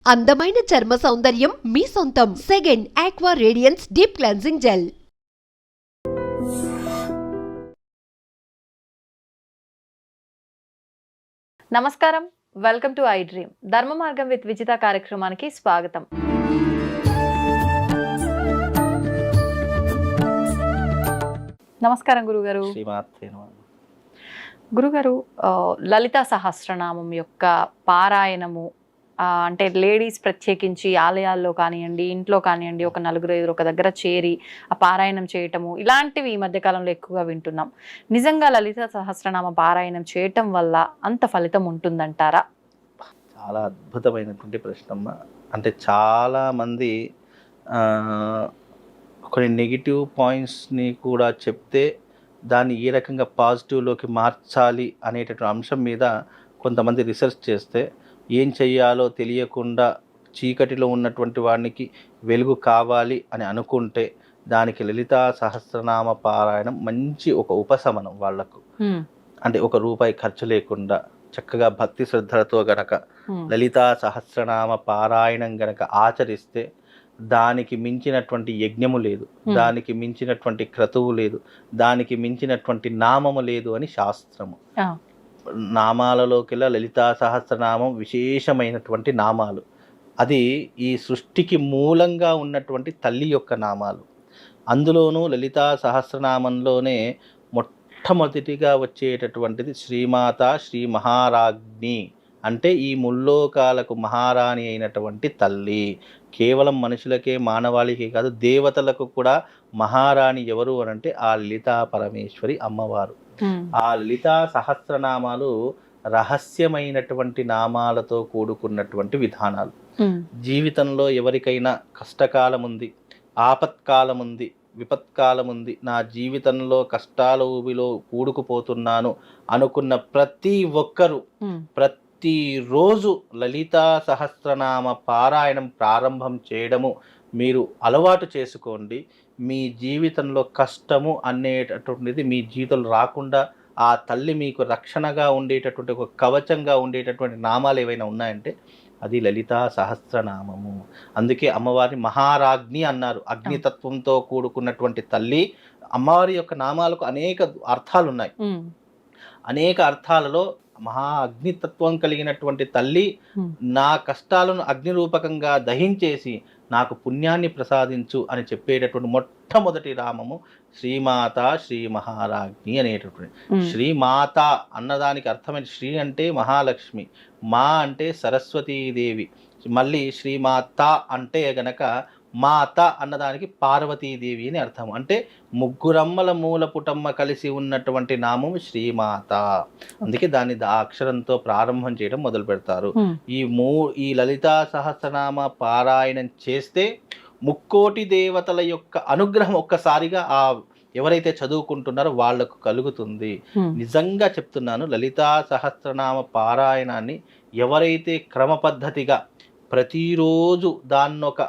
అందమైన చర్మ సౌందర్యం మీ సొంతం. Second aqua radiance deep cleansing gel. నమస్కారం, వెల్కమ్ టు ఐ డ్రీమ్. ధర్మ మార్గం విత్ విజిత కార్యక్రమానికి స్వాగతం. నమస్కారం గురుగారు. గురుగారు, లలితా సహస్రనామం యొక్క పారాయణము అంటే లేడీస్ ప్రత్యేకించి ఆలయాల్లో కానివ్వండి, ఇంట్లో కానివ్వండి, ఒక నలుగురు ఐదుగురు ఒక దగ్గర చేరి ఆ పారాయణం చేయటము ఇలాంటివి ఈ మధ్యకాలంలో ఎక్కువగా వింటున్నాం. నిజంగా లలిత సహస్రనామ పారాయణం చేయటం వల్ల అంత ఫలితం ఉంటుందంటారా? చాలా అద్భుతమైనటువంటి ప్రశ్నమ్మ. అంటే చాలామంది కొన్ని నెగిటివ్ పాయింట్స్ని కూడా చెప్తే దాన్ని ఏ రకంగా పాజిటివ్లోకి మార్చాలి అనేటటువంటి అంశం మీద కొంతమంది రీసెర్చ్ చేస్తే ఏం చెయ్యాలో తెలియకుండా చీకటిలో ఉన్నటువంటి వాడికి వెలుగు కావాలి అని అనుకుంటే దానికి లలితా సహస్రనామ పారాయణం మంచి ఒక ఉపశమనం వాళ్లకు. అంటే ఒక రూపాయి ఖర్చు లేకుండా చక్కగా భక్తి శ్రద్ధలతో గనక లలితా సహస్రనామ పారాయణం గనక ఆచరిస్తే దానికి మించినటువంటి యజ్ఞము లేదు, దానికి మించినటువంటి క్రతువు లేదు, దానికి మించినటువంటి నామము లేదు అని శాస్త్రము. నామాలలోకెల్లా లలితా సహస్రనామం విశేషమైనటువంటి నామాలు. అది ఈ సృష్టికి మూలంగా ఉన్నటువంటి తల్లి యొక్క నామాలు. అందులోనూ లలితా సహస్రనామంలోనే మొట్టమొదటిగా వచ్చేటటువంటిది శ్రీమాత శ్రీ మహారాజ్ఞి. అంటే ఈ ముల్లోకాలకు మహారాణి అయినటువంటి తల్లి. కేవలం మనుషులకే మానవాళికే కాదు, దేవతలకు కూడా మహారాణి ఎవరు అనంటే ఆ లలితా పరమేశ్వరి అమ్మవారు. ఆ లలితా సహస్రనామాలు రహస్యమైనటువంటి నామాలతో కూడుకున్నటువంటి విధానాలు. జీవితంలో ఎవరికైనా కష్టకాలం ఉంది, ఆపత్కాలం ఉంది, విపత్కాలం ఉంది, నా జీవితంలో కష్టాల ఊబిలో కూడుకుపోతున్నాను అనుకున్న ప్రతి ఒక్కరూ ప్రతిరోజు లలితా సహస్రనామ పారాయణం ప్రారంభం చేయడము మీరు అలవాటు చేసుకోండి. మీ జీవితంలో కష్టము అనేటటువంటిది మీ జీవితంలో రాకుండా ఆ తల్లి మీకు రక్షణగా ఉండేటటువంటి ఒక కవచంగా ఉండేటటువంటి నామాలు ఏవైనా ఉన్నాయంటే అది లలితా సహస్రనామము. అందుకే అమ్మవారిని మహారాజ్ఞి అన్నారు. అగ్నితత్వంతో కూడుకున్నటువంటి తల్లి. అమ్మవారి యొక్క నామాలకు అనేక అర్థాలు ఉన్నాయి. అనేక అర్థాలలో మహా అగ్నితత్వం కలిగినటువంటి తల్లి నా కష్టాలను అగ్నిరూపకంగా దహించేసి నాకు పుణ్యాన్ని ప్రసాదించు అని చెప్పేటటువంటి మొట్టమొదటి నామము శ్రీమాత శ్రీ మహారాజ్ఞి అనేటటువంటి. శ్రీమాత అన్నదానికి అర్థమైన శ్రీ అంటే మహాలక్ష్మి, మా అంటే సరస్వతీదేవి, మళ్ళీ శ్రీమాత అంటే గనక మాత అన్నదానికి పార్వతీదేవి అని అర్థం. అంటే ముగ్గురమ్మల మూల పుటమ్మ కలిసి ఉన్నటువంటి నామం శ్రీమాత. అందుకే దాన్ని అక్షరంతో ప్రారంభం చేయడం మొదలు పెడతారు. ఈ లలితా సహస్రనామ పారాయణం చేస్తే ముక్కోటి దేవతల యొక్క అనుగ్రహం ఒక్కసారిగా ఆ ఎవరైతే చదువుకుంటున్నారో వాళ్లకు కలుగుతుంది. నిజంగా చెప్తున్నాను, లలితా సహస్రనామ పారాయణాన్ని ఎవరైతే క్రమ పద్ధతిగా ప్రతిరోజు దాన్నొక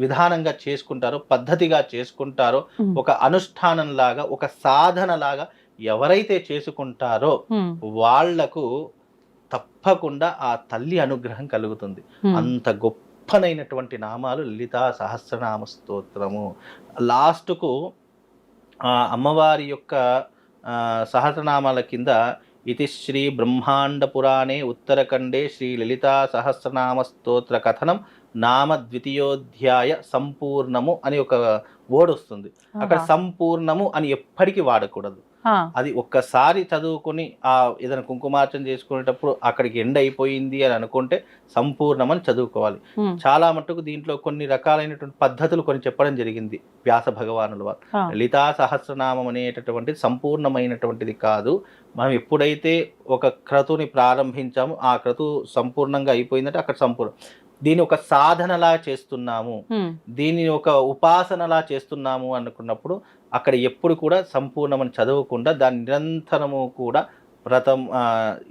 విధానంగా చేసుకుంటారో, పద్ధతిగా చేసుకుంటారో, ఒక అనుష్ఠానంలాగా ఒక సాధనలాగా ఎవరైతే చేసుకుంటారో వాళ్లకు తప్పకుండా ఆ తల్లి అనుగ్రహం కలుగుతుంది. అంత గొప్పనైనటువంటి నామాలు లలితా సహస్రనామ స్తోత్రము. లాస్ట్కు అమ్మవారి యొక్క సహస్రనామాల కింద ఇది శ్రీ బ్రహ్మాండ పురాణే ఉత్తరఖండే శ్రీ లలితా సహస్రనామ స్తోత్ర కథనం నామ ద్వితీయోధ్యాయ సంపూర్ణము అని ఒక వర్డ్ వస్తుంది. అక్కడ సంపూర్ణము అని ఎప్పటికీ వాడకూడదు. అది ఒక్కసారి చదువుకుని ఏదైనా కుంకుమార్చన చేసుకునేటప్పుడు అక్కడికి ఎండ్ అయిపోయింది అని అనుకుంటే సంపూర్ణమని చదువుకోవాలి. చాలా మటుకు దీంట్లో కొన్ని రకాలైనటువంటి పద్ధతులు కొన్ని చెప్పడం జరిగింది వ్యాస భగవానుల వారు. లలితా సహస్రనామం అనేటటువంటిది సంపూర్ణమైనటువంటిది కాదు. మనం ఎప్పుడైతే ఒక క్రతుని ప్రారంభించామో ఆ క్రతు సంపూర్ణంగా అయిపోయిందంటే అక్కడ సంపూర్ణం. దీన్ని ఒక సాధనలా చేస్తున్నాము, దీన్ని ఒక ఉపాసనలా చేస్తున్నాము అనుకున్నప్పుడు అక్కడ ఎప్పుడు కూడా సంపూర్ణమని చదవకుండా దాన్ని నిరంతరము కూడా వ్రతం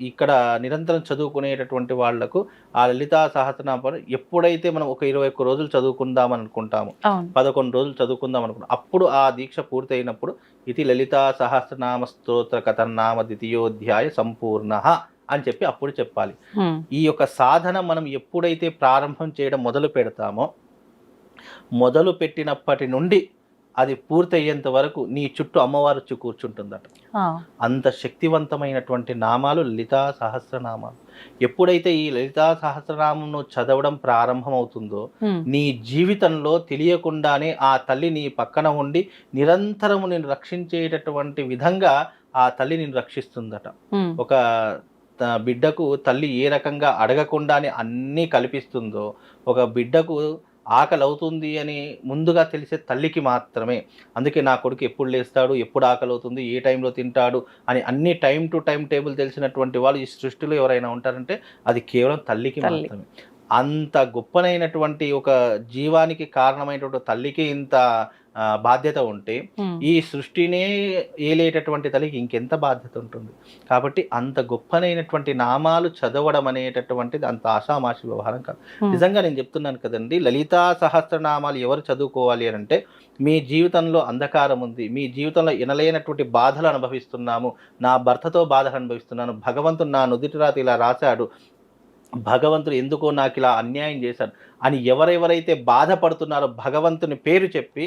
ఇక్కడ నిరంతరం చదువుకునేటటువంటి వాళ్లకు ఆ లలితా సహస్రనామం ఎప్పుడైతే మనం ఒక 21 రోజులు చదువుకుందామని అనుకుంటాము, 11 రోజులు చదువుకుందాం అనుకుంటాం, అప్పుడు ఆ దీక్ష పూర్తయినప్పుడు ఇది లలితా సహస్రనామ స్తోత్ర కథనామ ద్వితీయోధ్యాయ సంపూర్ణ అని చెప్పి అప్పుడు చెప్పాలి. ఈ యొక్క సాధన మనం ఎప్పుడైతే ప్రారంభం చేయడం మొదలు పెడతామో, మొదలు పెట్టినప్పటి నుండి అది పూర్తయ్యేంత వరకు నీ చుట్టూ అమ్మవారు వచ్చి కూర్చుంటుందట. అంత శక్తివంతమైనటువంటి నామాలు లలితా సహస్రనామాలు. ఎప్పుడైతే ఈ లలితా సహస్రనామం చదవడం ప్రారంభమవుతుందో నీ జీవితంలో తెలియకుండానే ఆ తల్లి నీ పక్కన ఉండి నిరంతరము నేను రక్షించేటటువంటి విధంగా ఆ తల్లి నిన్ను రక్షిస్తుందట. ఒక బిడ్డకు తల్లి ఏ రకంగా అడగకుండానే అన్నీ కల్పిస్తుందో, ఒక బిడ్డకు ఆకలి అవుతుంది అని ముందుగా తెలిసే తల్లికి మాత్రమే. అందుకే నా కొడుకు ఎప్పుడు లేస్తాడు, ఎప్పుడు ఆకలి అవుతుంది, ఏ టైంలో తింటాడు అని అన్ని టైం టు టైం టేబుల్ తెలిసినటువంటి వాళ్ళు ఈ సృష్టిలో ఎవరైనా ఉంటారంటే అది కేవలం తల్లికి మాత్రమే. అంత గొప్పనైనటువంటి ఒక జీవానికి కారణమైనటువంటి తల్లికి ఇంత బాధ్యత ఉంటే ఈ సృష్టినే ఏలేటటువంటి తల్లికి ఇంకెంత బాధ్యత ఉంటుంది. కాబట్టి అంత గొప్పనైనటువంటి నామాలు చదవడం అనేటటువంటిది అంత ఆషామాషి వ్యవహారం కాదు. నిజంగా నేను చెప్తున్నాను కదండి, లలితా సహస్రనామాలు ఎవరు చదువుకోవాలి అని అంటే, మీ జీవితంలో అంధకారం ఉంది, మీ జీవితంలో ఎనలేనటువంటి బాధలు అనుభవిస్తున్నాము, నా భర్తతో బాధలు అనుభవిస్తున్నాను, భగవంతుడు నా నుదిటి రాతి ఇలా రాశాడు, భగవంతుడు ఎందుకో నాకు ఇలా అన్యాయం చేశాడు అని ఎవరెవరైతే బాధపడుతున్నారో భగవంతుని పేరు చెప్పి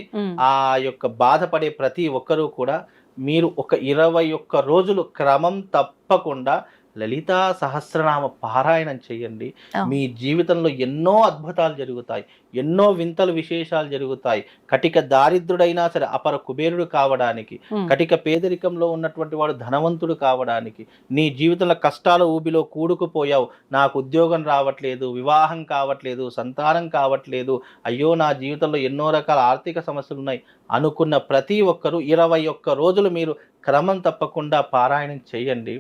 ఆ యొక్క బాధపడే ప్రతి ఒక్కరూ కూడా మీరు ఒక 21 రోజులు క్రమం తప్పకుండా లలితా సహస్రనామ పారాయణం చేయండి. మీ జీవితంలో ఎన్నో అద్భుతాలు జరుగుతాయి, ఎన్నో వింతలు విశేషాలు జరుగుతాయి. కటిక దారిద్రుడైనా సరే అపర కుబేరుడు కావడానికి, కటిక పేదరికంలో ఉన్నటువంటి వాడు ధనవంతుడు కావడానికి, నీ జీవితంలో కష్టాల ఊబిలో కూడుకుపోయావు, నాకు ఉద్యోగం రావట్లేదు, వివాహం కావట్లేదు, సంతానం కావట్లేదు, అయ్యో నా జీవితంలో ఎన్నో రకాల ఆర్థిక సమస్యలు ఉన్నాయి అనుకున్న ప్రతి ఒక్కరూ 21 రోజులు మీరు క్రమం తప్పకుండా పారాయణం చేయండి.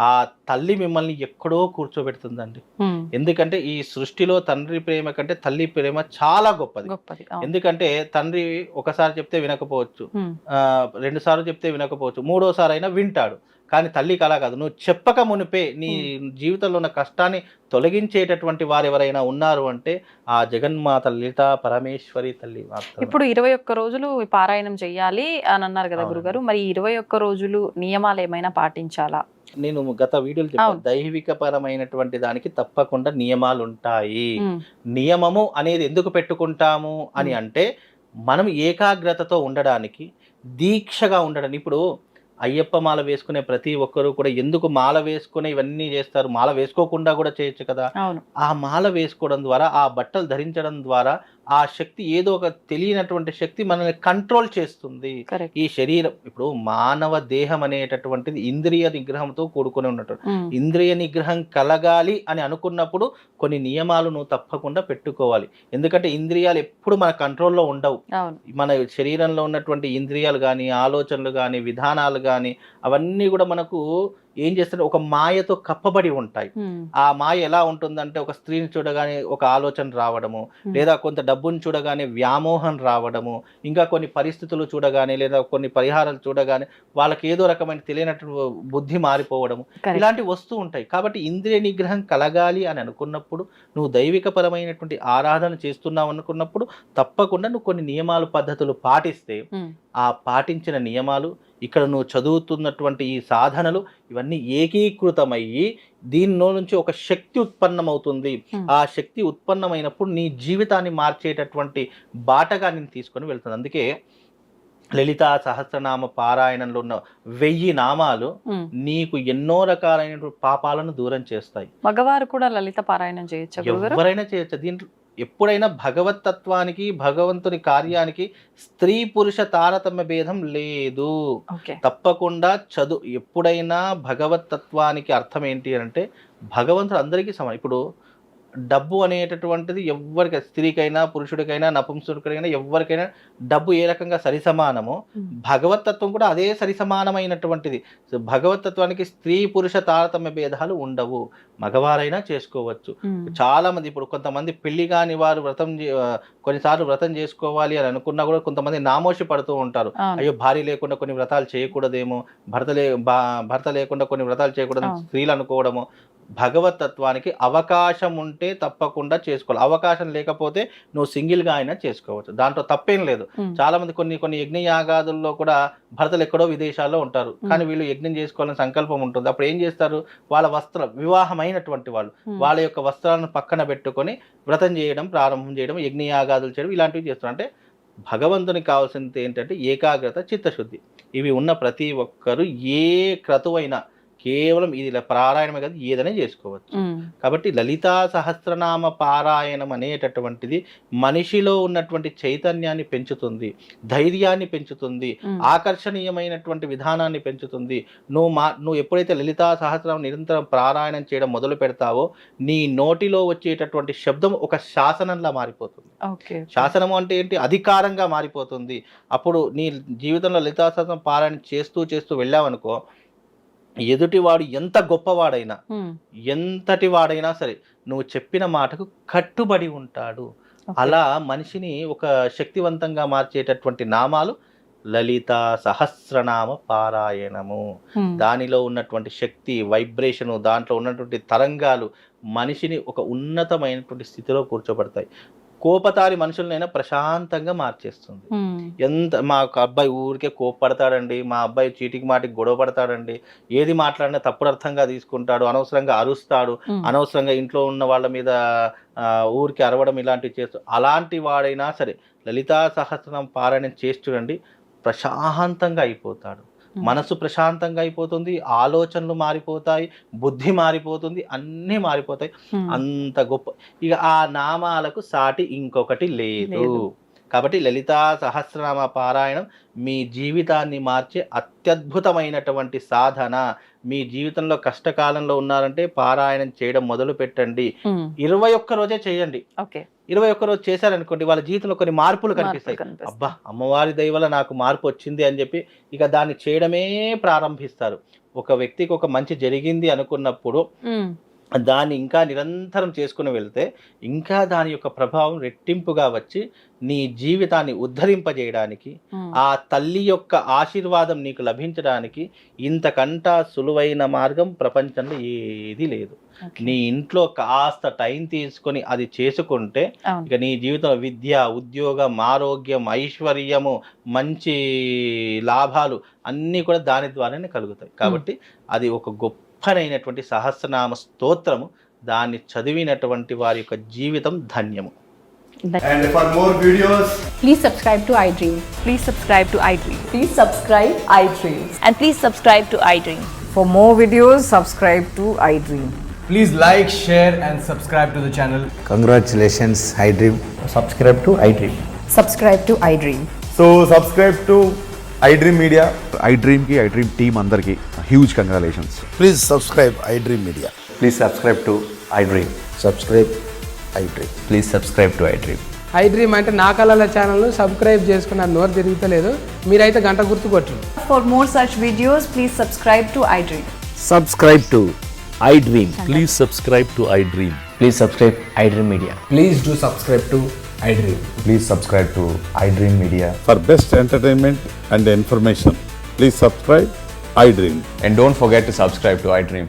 ఆ తల్లి మిమ్మల్ని ఎక్కడో కూర్చోబెడుతుందండి. ఎందుకంటే ఈ సృష్టిలో తండ్రి ప్రేమ కంటే తల్లి ప్రేమ చాలా గొప్పది. ఎందుకంటే తండ్రి ఒకసారి చెప్తే వినకపోవచ్చు, 2 సార్లు చెప్తే వినకపోవచ్చు, 3వ సారి అయినా వింటాడు. కానీ తల్లికి అలా కాదు. నువ్వు చెప్పక మునిపే నీ జీవితంలో ఉన్న కష్టాన్ని తొలగించేటటువంటి వారు ఎవరైనా ఉన్నారు అంటే ఆ జగన్మాత లలితా పరమేశ్వరి తల్లి మాత్రం. ఇప్పుడు 21 రోజులు పారాయణం చెయ్యాలి అని అన్నారు కదా గురుగారు, మరి 21 రోజులు నియమాలు ఏమైనా పాటించాలా? నేను గత వీడియోలు చెప్పాను, దైవిక పరమైనటువంటి దానికి తప్పకుండా నియమాలు ఉంటాయి. నియమము అనేది ఎందుకు పెట్టుకుంటాము అని అంటే, మనం ఏకాగ్రతతో ఉండడానికి, దీక్షగా ఉండడానికి. ఇప్పుడు అయ్యప్ప మాల వేసుకునే ప్రతి ఒక్కరూ కూడా ఎందుకు మాల వేసుకునే ఇవన్నీ చేస్తారు? మాల వేసుకోకుండా కూడా చేయొచ్చు కదా. ఆ మాల వేసుకోవడం ద్వారా, ఆ బట్టలు ధరించడం ద్వారా ఆ శక్తి, ఏదో ఒక తెలియనటువంటి శక్తి మనల్ని కంట్రోల్ చేస్తుంది. ఈ శరీరం, ఇప్పుడు మానవ దేహం అనేటటువంటిది ఇంద్రియ నిగ్రహంతో కూడుకొని ఉన్నట్టు. ఇంద్రియ నిగ్రహం కలగాలి అని అనుకున్నప్పుడు కొన్ని నియమాలు నువ్వు తప్పకుండా పెట్టుకోవాలి. ఎందుకంటే ఇంద్రియాలు ఎప్పుడు మన కంట్రోల్లో ఉండవు. మన శరీరంలో ఉన్నటువంటి ఇంద్రియాలు కానీ, ఆలోచనలు కానీ, విధానాలు కానీ, అవన్నీ కూడా మనకు ఏం చేస్తారు, ఒక మాయతో కప్పబడి ఉంటాయి. ఆ మాయ ఎలా ఉంటుందంటే, ఒక స్త్రీని చూడగానే ఒక ఆలోచన రావడము, లేదా కొంత డబ్బుని చూడగానే వ్యామోహం రావడము, ఇంకా కొన్ని పరిస్థితులు చూడగానే లేదా కొన్ని పరిహారాలు చూడగానే వాళ్ళకి ఏదో రకమైన తెలియనట్టు బుద్ధి మారిపోవడము, ఇలాంటివి వస్తూ ఉంటాయి. కాబట్టి ఇంద్రియ నిగ్రహం కలగాలి అని అనుకున్నప్పుడు, నువ్వు దైవిక పరమైనటువంటి ఆరాధన చేస్తున్నావు అనుకున్నప్పుడు తప్పకుండా నువ్వు కొన్ని నియమాలు, పద్ధతులు పాటిస్తే, ఆ పాటించిన నియమాలు, ఇక్కడ నువ్వు చదువుతున్నటువంటి ఈ సాధనలు, ఇవన్నీ ఏకీకృతమయ్యి దీనిలో నుంచి ఒక శక్తి ఉత్పన్నమవుతుంది. ఆ శక్తి ఉత్పన్నమైనప్పుడు నీ జీవితాన్ని మార్చేటటువంటి బాటగా నేను తీసుకొని వెళ్తుంది. అందుకే లలితా సహస్రనామ పారాయణంలో ఉన్న 1000 నామాలు నీకు ఎన్నో రకాలైన పాపాలను దూరం చేస్తాయి. మగవారు కూడా లలిత పారాయణం చేయొచ్చు, ఎవరైనా చేయొచ్చు. దీంట్లో ఎప్పుడైనా భగవత్ తత్వానికి, భగవంతుని కార్యానికి స్త్రీ పురుష తారతమ్య భేదం లేదు. తప్పకుండా ఎప్పుడైనా భగవత్ తత్వానికి అర్థం ఏంటి అంటే, భగవంతుడు అందరికీ సమానం. ఇప్పుడు డబ్బు అనేటటువంటిది ఎవరికి, స్త్రీకైనా పురుషుడికైనా నపుంసకుడికైనా ఎవరికైనా డబ్బు ఏ రకంగా సరిసమానమో, భగవతత్వం కూడా అదే సరిసమానమైనటువంటిది. భగవతత్వానికి స్త్రీ పురుష తారతమ్య భేదాలు ఉండవు. మగవారైనా చేసుకోవచ్చు. చాలా మంది ఇప్పుడు కొంతమంది పెళ్లి కాని వారు కొన్నిసార్లు వ్రతం చేసుకోవాలి అని అనుకున్నా కూడా కొంతమంది నామోషి పడుతూ ఉంటారు. అయ్యో భార్య లేకుండా కొన్ని వ్రతాలు చేయకూడదేమో, భర్త లేకుండా కొన్ని వ్రతాలు చేయకూడదు స్త్రీలు అనుకోవడము. భగవతత్వానికి అవకాశం ఉంటే తప్పకుండా చేసుకోవాలి. అవకాశం లేకపోతే నువ్వు సింగిల్గా అయినా చేసుకోవచ్చు, దాంట్లో తప్పేం లేదు. చాలా మంది కొన్ని యజ్ఞయాగాదుల్లో కూడా భర్తలు ఎక్కడో విదేశాల్లో ఉంటారు, కానీ వీళ్ళు యజ్ఞం చేసుకోవాలని సంకల్పం ఉంటుంది. అప్పుడు ఏం చేస్తారు, వాళ్ళ వివాహమైనటువంటి వాళ్ళు వాళ్ళ యొక్క వస్త్రాలను పక్కన పెట్టుకొని వ్రతం చేయడం ప్రారంభం చేయడం, యజ్ఞయాగాదులు చేయడం ఇలాంటివి చేస్తారు. అంటే భగవంతునికి కావాల్సింది ఏంటంటే ఏకాగ్రత, చిత్తశుద్ధి. ఇవి ఉన్న ప్రతి ఒక్కరు ఏ క్రతువైనా కేవలం ఇది పారాయణమే కాదు ఏదైనా చేసుకోవచ్చు. కాబట్టి లలితా సహస్రనామ పారాయణం అనేటటువంటిది మనిషిలో ఉన్నటువంటి చైతన్యాన్ని పెంచుతుంది, ధైర్యాన్ని పెంచుతుంది, ఆకర్షణీయమైనటువంటి విధానాన్ని పెంచుతుంది. నువ్వు ఎప్పుడైతే లలితా సహస్రనామం నిరంతరం పారాయణం చేయడం మొదలు పెడతావో నీ నోటిలో వచ్చేటటువంటి శబ్దం ఒక శాసనంలా మారిపోతుంది. శాసనము అంటే ఏంటి, అధికారంగా మారిపోతుంది. అప్పుడు నీ జీవితంలో లలితా సహస్రనామం పారాయణం చేస్తూ వెళ్ళావనుకో, ఎదుటివాడు ఎంత గొప్పవాడైనా ఎంతటి వాడైనా సరే నువ్వు చెప్పిన మాటకు కట్టుబడి ఉంటాడు. అలా మనిషిని ఒక శక్తివంతంగా మార్చేటటువంటి నామాలు లలితా సహస్రనామ పారాయణము. దానిలో ఉన్నటువంటి శక్తి, వైబ్రేషను, దాంట్లో ఉన్నటువంటి తరంగాలు మనిషిని ఒక ఉన్నతమైనటువంటి స్థితిలో కూర్చోబడతాయి. కోపతారి మనుషులనైనా ప్రశాంతంగా మార్చేస్తుంది. మా అబ్బాయి ఊరికే కోపపడతాడండి, మా అబ్బాయి చీటికి మాటికి గొడవ పడతాడండి, ఏది మాట్లాడినా తప్పుడు అర్థంగా తీసుకుంటాడు, అనవసరంగా అరుస్తాడు, అనవసరంగా ఇంట్లో ఉన్న వాళ్ళ మీద ఊరికి అరవడం ఇలాంటివి చేస్తూ, అలాంటి వాడైనా సరే లలితా సహస్రనామం పారాయణం చేసి చూడండి, ప్రశాంతంగా అయిపోతాడు. మనసు ప్రశాంతంగా అయిపోతుంది, ఆలోచనలు మారిపోతాయి, బుద్ధి మారిపోతుంది, అన్నీ మారిపోతాయి. అంత గొప్ప, ఇక ఆ నామాలకు సాటి ఇంకొకటి లేదు. కాబట్టి లలితా సహస్రనామ పారాయణం మీ జీవితాన్ని మార్చే అత్యద్భుతమైనటువంటి సాధన. మీ జీవితంలో కష్టకాలంలో ఉన్నారంటే పారాయణం చేయడం మొదలు పెట్టండి. 21 రోజే చేయండి. 21 రోజు చేశారనుకోండి, వాళ్ళ జీవితంలో కొన్ని మార్పులు కనిపిస్తాయి. అబ్బా, అమ్మవారి దయ వల్ల నాకు మార్పు వచ్చింది అని చెప్పి ఇక దాన్ని చేయడమే ప్రారంభిస్తారు. ఒక వ్యక్తికి ఒక మంచి జరిగింది అనుకున్నప్పుడు దాన్ని ఇంకా నిరంతరం చేసుకుని వెళ్తే ఇంకా దాని యొక్క ప్రభావం రెట్టింపుగా వచ్చి నీ జీవితాన్ని ఉద్ధరింపజేయడానికి, ఆ తల్లి యొక్క ఆశీర్వాదం నీకు లభించడానికి ఇంతకంటా సులువైన మార్గం ప్రపంచంలో ఏది లేదు. నీ ఇంట్లో కాస్త టైం తీసుకొని అది చేసుకుంటే ఇక నీ జీవితంలో విద్య, ఉద్యోగం, ఆరోగ్యం, ఐశ్వర్యము, మంచి లాభాలు అన్నీ కూడా దాని ద్వారానే కలుగుతాయి. కాబట్టి అది ఒక గొప్పనైనటువంటి సహస్రనామ స్తోత్రము. దాన్ని చదివినటువంటి వారి యొక్క జీవితం ధన్యము. And for more videos, please subscribe to iDream. Please subscribe to iDream. Please subscribe iDream. And please subscribe to iDream. For more videos, subscribe to iDream. please like, share and subscribe to the channel. Congratulations, iDream. Subscribe to iDream. Subscribe to iDream. So subscribe to iDream Media. iDream ki iDream team andarki huge congratulations. Please subscribe iDream Media. Please subscribe to iDream. Subscribe iDream. Please subscribe to iDream. iDream అంటే నా కళల ఛానల్ను subscribe చేసుకున్న నోరు తిరుగుతలేదు, మీరైతే గంట గుర్తు కొట్టండి. For more such videos, please subscribe to iDream. Subscribe to iDream. Please subscribe to iDream. Please subscribe iDream Media. Please do subscribe to iDream. Please subscribe to iDream Media. For best entertainment and information, please subscribe iDream. And don't forget to subscribe to iDream.